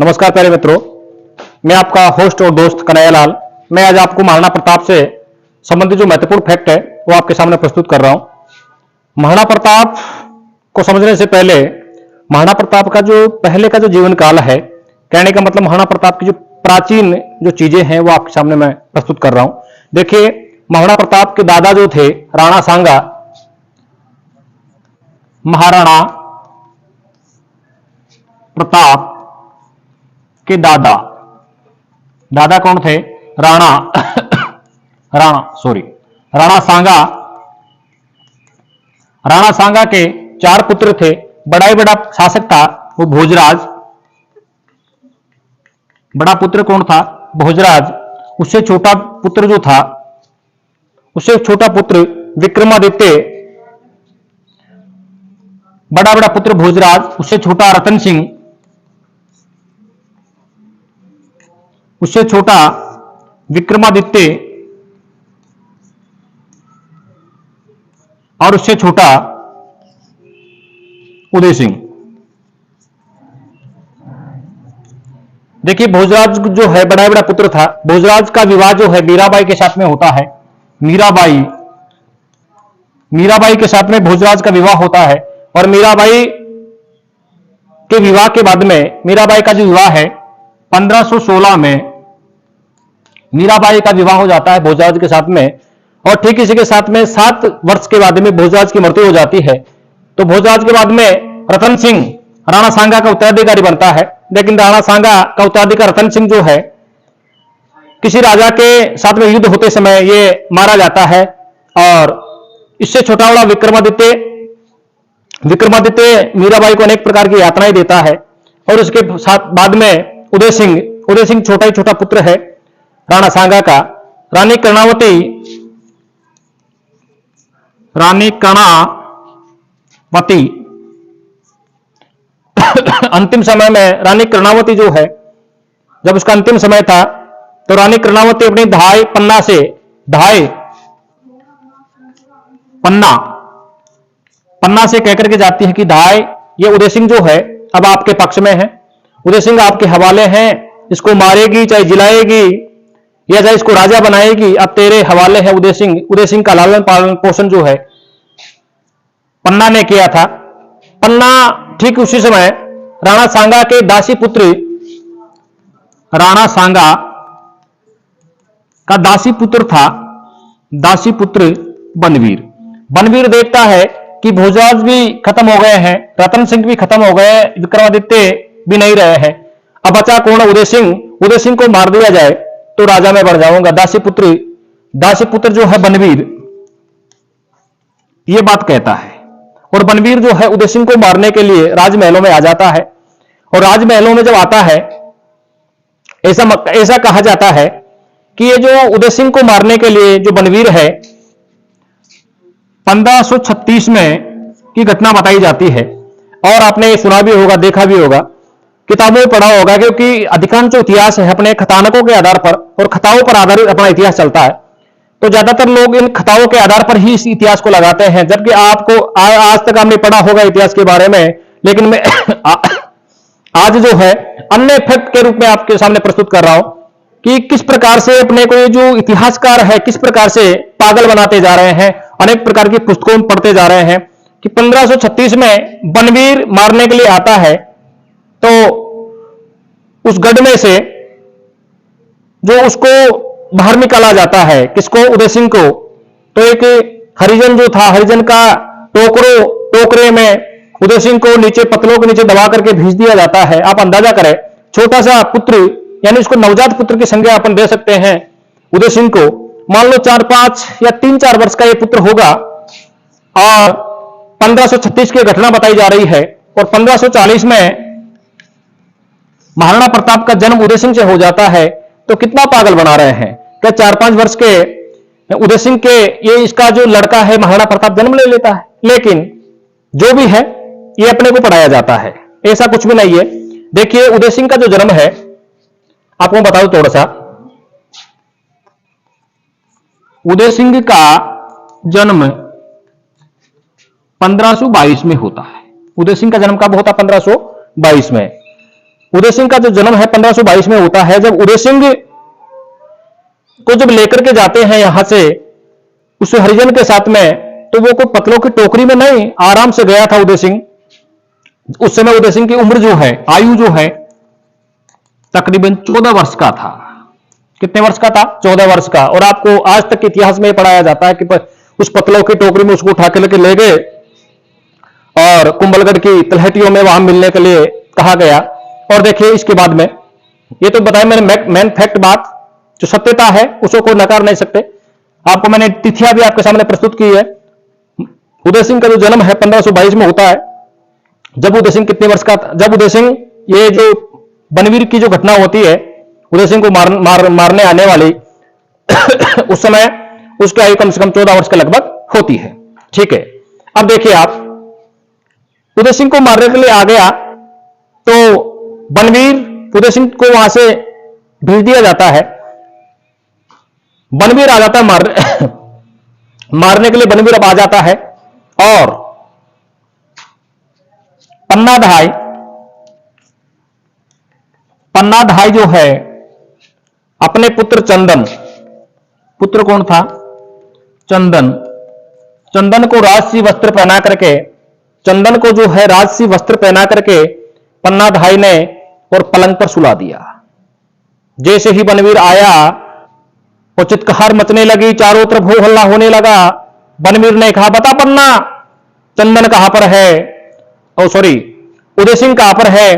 नमस्कार प्यारे मित्रों, मैं आपका होस्ट और दोस्त कन्हैयालाल। मैं आज आपको महाराणा प्रताप से संबंधित जो महत्वपूर्ण फैक्ट है वो आपके सामने प्रस्तुत कर रहा हूं। महाराणा प्रताप को समझने से पहले महाराणा प्रताप का जो पहले का जो जीवन काल है, कहने का मतलब महाराणा प्रताप की जो प्राचीन जो चीजें हैं वो आपके सामने मैं प्रस्तुत कर रहा हूं। देखिए, महाराणा प्रताप के दादा जो थे राणा सांगा, महाराणा प्रताप के दादा कौन थे? राणा सांगा। राणा सांगा के 4 पुत्र थे। बड़ा ही बड़ा शासक था वो भोजराज। बड़ा पुत्र कौन था? भोजराज। उससे छोटा पुत्र जो था, उससे छोटा पुत्र विक्रमादित्य। बड़ा पुत्र भोजराज, उससे छोटा रतन सिंह, उससे छोटा विक्रमादित्य और उससे छोटा उदय सिंह। देखिए, भोजराज जो है बड़ा पुत्र था। भोजराज का विवाह जो है मीराबाई के साथ में होता है। मीराबाई के साथ में भोजराज का विवाह होता है। और मीराबाई के विवाह के बाद में, मीराबाई का जो विवाह है 1516 में मीराबाई का विवाह हो जाता है भोजराज के साथ में। और ठीक इसी के साथ में 7 वर्ष के बाद में भोजराज की मृत्यु हो जाती है। तो भोजराज के बाद में रतन सिंह राणा सांगा का उत्तराधिकारी बनता है। लेकिन राणा सांगा का उत्तराधिकारी रतन सिंह जो है, किसी राजा के साथ में युद्ध होते समय ये मारा जाता है। और इससे छोटा बड़ा विक्रमादित्य मीराबाई को अनेक प्रकार की यातनाएं देता है। और उसके साथ बाद में उदय सिंह छोटा ही छोटा पुत्र है राणा सांगा का। रानी कर्णावती अंतिम समय में रानी कर्णावती जो है, जब उसका अंतिम समय था तो रानी कर्णावती अपनी धाय पन्ना से कहकर के जाती है कि धाय, ये उदय सिंह जो है अब आपके पक्ष में है। उदय सिंह आपके हवाले हैं। इसको मारेगी चाहे जिलाएगी या चाहे इसको राजा बनाएगी, अब तेरे हवाले है उदय सिंह। उदय सिंह का लालन पालन पोषण जो है पन्ना ने किया था। पन्ना ठीक उसी समय राणा सांगा के दासी पुत्र, राणा सांगा का दासी पुत्र था, दासी पुत्र बनवीर देखता है कि भोजराज भी खत्म हो गए हैं, रतन सिंह भी खत्म हो गए, विक्रमादित्य भी नहीं रहे हैं। अब बचा कौन? उदय सिंह को मार दिया जाए तो राजा में बढ़ जाऊंगा। दासी पुत्र जो है बनवीर, यह बात कहता है। और बनवीर जो है उदय सिंह को मारने के लिए राजमहलों में आ जाता है। और राजमहलों में जब आता है, ऐसा कहा जाता है कि ये जो उदय सिंह को मारने के लिए जो बनवीर है, 1536 में की घटना बताई जाती है। और आपने सुना भी होगा, देखा भी होगा, किताबों में पढ़ा होगा, क्योंकि अधिकांश जो इतिहास है अपने कथानकों के आधार पर और कथाओं पर आधारित अपना इतिहास चलता है। तो ज्यादातर लोग इन कथाओं के आधार पर ही इस इतिहास को लगाते हैं। जबकि आपको आज तक आपने पढ़ा होगा इतिहास के बारे में, लेकिन मैं आज जो है अन्य फैक्ट के रूप में आपके सामने प्रस्तुत कर रहा हूं कि किस प्रकार से अपने को ये जो इतिहासकार है किस प्रकार से पागल बनाते जा रहे हैं। अनेक प्रकार की पुस्तकों में पढ़ते जा रहे हैं कि 1536 में बनवीर मारने के लिए आता है। तो उस गढ़ में से जो उसको बाहर निकाला जाता है, किसको? उदय सिंह को। तो एक हरिजन जो था, हरिजन का टोकरे में उदय सिंह को नीचे, पतलों के नीचे दबा करके भेज दिया जाता है। आप अंदाजा करें, छोटा सा पुत्र, यानी उसको नवजात पुत्र की संज्ञा अपन दे सकते हैं उदय सिंह को। मान लो 4-5 या 3-4 वर्ष का ये पुत्र होगा। और 1536 की घटना बताई जा रही है। और 1540 में महाराणा प्रताप का जन्म उदय सिंह से हो जाता है। तो कितना पागल बना रहे हैं? क्या 4-5 वर्ष के उदय सिंह के ये इसका जो लड़का है महाराणा प्रताप जन्म ले लेता है? लेकिन जो भी है ये अपने को पढ़ाया जाता है, ऐसा कुछ भी नहीं है। देखिए, उदय सिंह का जो जन्म है आपको बता दूं थोड़ा सा। उदय सिंह का जन्म 1522 में होता है। उदय सिंह का जन्म कब होता? 1522 में। उदय सिंह का जो जन्म है 1522 में होता है। जब उदय सिंह को जब लेकर के जाते हैं यहां से उस हरिजन के साथ में, तो वो कोई पतलों की टोकरी में नहीं, आराम से गया था उदय सिंह। उस समय उदय सिंह की उम्र जो है, आयु जो है, तकरीबन 14 वर्ष का था। कितने वर्ष का था? 14 वर्ष का। और आपको आज तक के इतिहास में पढ़ाया जाता है कि उस पतलों की टोकरी में उसको उठा के लेके ले गए और कुंभलगढ़ की तलहटियों में वहां मिलने के लिए कहा गया। और देखिए इसके बाद में, ये तो बताया मैंने मेन फैक्ट, बात जो सत्यता है उसको कोई नकार नहीं सकते। आपको मैंने तिथियां भी आपके सामने प्रस्तुत की है। उदय सिंह का जो जन्म है 1522 में होता है। जब उदय सिंह कितने वर्ष का था? जब उदय सिंह, ये जो बनवीर की जो घटना होती है उदय सिंह को मारने आने वाली उस समय उसकी आयु कम से कम 14 वर्ष के लगभग होती है। ठीक है, अब देखिए आप, उदय सिंह को मारने के लिए आ गया तो बनवीर उदय सिंह को वहां से भेज दिया जाता है। बनवीर आ जाता है मारने के लिए बनवीर अब आ जाता है और पन्नाधाय जो है अपने पुत्र चंदन, पुत्र कौन था? चंदन को राजसी वस्त्र पहना करके, चंदन को जो है राजसी वस्त्र पहना करके पन्नाधाय ने और पलंग पर सुला दिया। जैसे ही बनवीर आया और चित्कार मचने लगी, चारों तरफ हो हल्ला होने लगा। बनवीर ने कहा, बता पन्ना, चंदन कहां पर है? ओ सॉरी, उदय सिंह कहां पर है?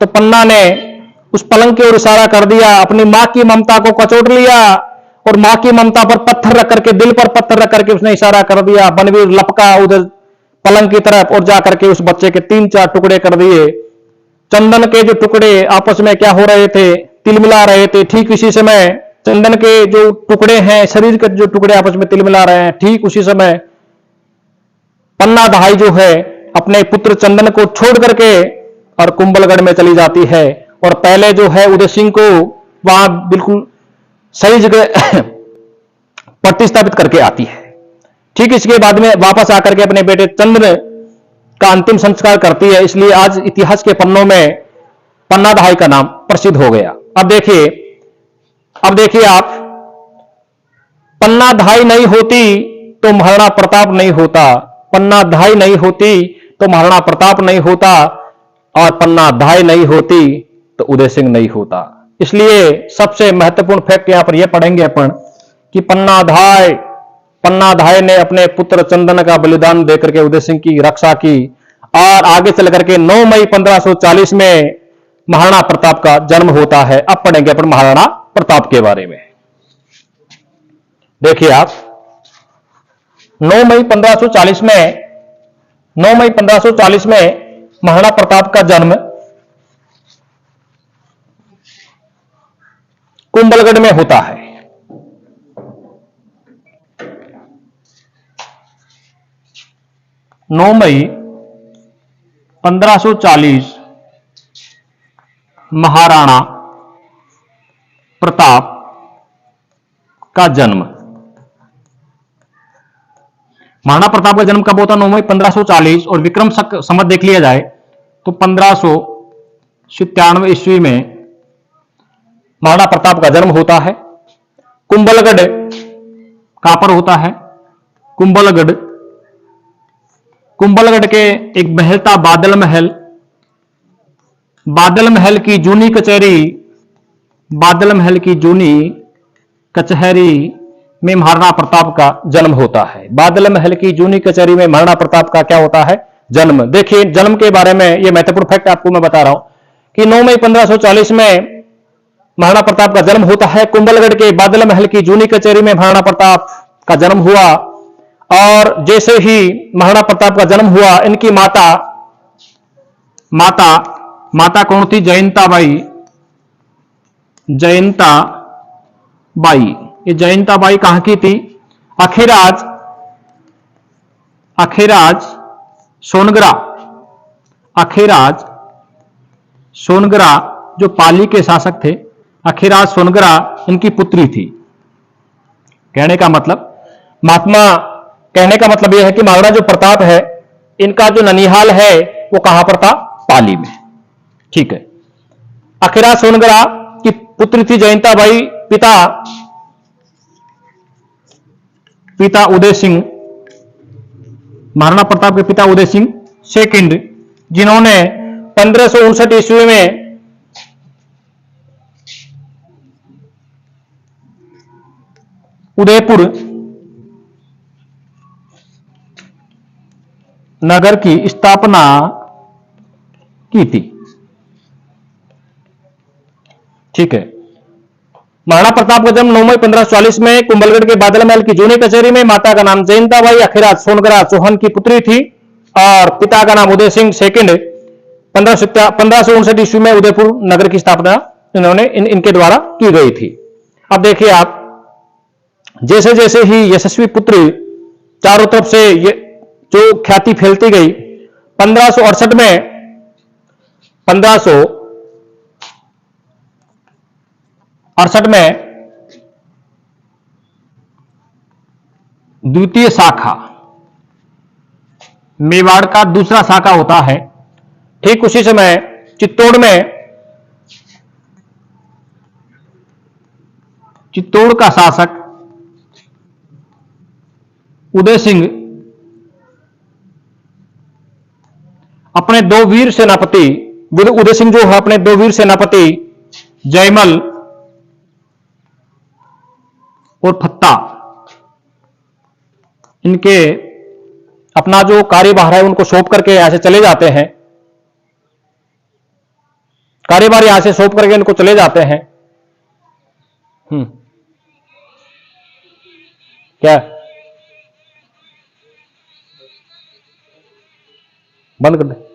तो पन्ना ने उस पलंग की ओर इशारा कर दिया, अपनी मां की ममता को कचोट लिया और मां की ममता पर पत्थर रख करके, दिल पर पत्थर रख करके उसने इशारा कर दिया। बनवीर लपका उधर पलंग की तरफ और जाकर के उस बच्चे के 3-4 टुकड़े कर दिए। चंदन के जो टुकड़े आपस में क्या हो रहे थे? तिलमिला रहे थे। ठीक इसी समय चंदन के जो टुकड़े हैं, शरीर के जो टुकड़े आपस में तिलमिला रहे हैं, ठीक उसी समय पन्नाधाय जो है अपने पुत्र चंदन को छोड़ करके और कुंभलगढ़ में चली जाती है। और पहले जो है उदय सिंह को वहां बिल्कुल सही जगह प्रतिस्थापित करके आती है। ठीक इसके बाद में वापस आकर के अपने बेटे चंद्र का अंतिम संस्कार करती है। इसलिए आज इतिहास के पन्नों में पन्नाधाय का नाम प्रसिद्ध हो गया। अब देखिए आप, पन्नाधाय नहीं होती तो महाराणा प्रताप नहीं होता, पन्नाधाय नहीं होती तो महाराणा प्रताप नहीं होता, और पन्नाधाय नहीं होती तो उदय सिंह नहीं होता। इसलिए सबसे महत्वपूर्ण फैक्ट यहां पर यह पढ़ेंगे अपन कि पन्नाधाय ने अपने पुत्र चंदन का बलिदान देकर के उदय सिंह की रक्षा की। और आगे चल करके 9 मई 1540 में महाराणा प्रताप का जन्म होता है। अब पढ़ेंगे अपन महाराणा प्रताप के बारे में। देखिए आप, 9 मई 1540 में महाराणा प्रताप का जन्म कुंभलगढ़ में होता है। नौ मई 1540 महाराणा प्रताप का जन्म। महाराणा प्रताप का जन्म कब होता? 9 मई 1540। और विक्रम संवत देख लिया जाए तो 1597 ईस्वी में महाराणा प्रताप का जन्म होता है। कुंभलगढ़ कहां पर होता है? कुंभलगढ़ के एक महल था बादल महल। बादल महल की जूनी कचहरी में महाराणा प्रताप का जन्म होता है। बादल महल की जूनी कचहरी में महाराणा प्रताप का क्या होता है? जन्म। देखिए जन्म के बारे में यह महत्वपूर्ण फैक्ट आपको मैं बता रहा हूं कि 9 मई 1540 में महाराणा प्रताप का जन्म होता है। कुंभलगढ़ के बादल महल की जूनी कचहरी में महाराणा प्रताप का जन्म हुआ। और जैसे ही महाराणा प्रताप का जन्म हुआ, इनकी माता कौन थी? जयंता बाई। ये जयंता बाई कहां की थी? अखेराज सोनगरा जो पाली के शासक थे, अखेराज सोनगरा इनकी पुत्री थी। कहने का मतलब यह है कि महाराणा जो प्रताप है, इनका जो ननिहाल है वो कहां पर था? पाली में। ठीक है, अखिरा सोनगरा की पुत्री थी जयंता बाई, पिता पिता उदय सिंह, महाराणा प्रताप के पिता उदय सिंह सेकंड, जिन्होंने 1559 ईस्वी में उदयपुर नगर की स्थापना की थी। ठीक है। महाराणा प्रताप का जन्म 9 मई 1540 में कुंभलगढ़ के बादल महल की जूनी कचहरी में। माता का नाम जयंताबाई अखिराज सोनगरा चौहान की पुत्री थी और पिता का नाम उदय सिंह सेकंड। 1559 ईस्वी में उदयपुर नगर की स्थापना इनके द्वारा की गई थी। अब देखिए आप, जैसे जैसे ही यशस्वी पुत्र चारों तरफ से जो ख्याति फैलती गई, 1568 में 1568 में द्वितीय शाखा, मेवाड़ का दूसरा शाखा होता है। ठीक उसी समय चित्तौड़ का शासक उदय सिंह अपने दो वीर सेनापति, उदय सिंह जो है अपने दो वीर सेनापति जयमल और फत्ता, इनके अपना जो कार्यभार है उनको सौंप करके यहां से चले जाते हैं। कार्यभार यहां से सौंप करके इनको चले जाते हैं। क्या बंद कर दे।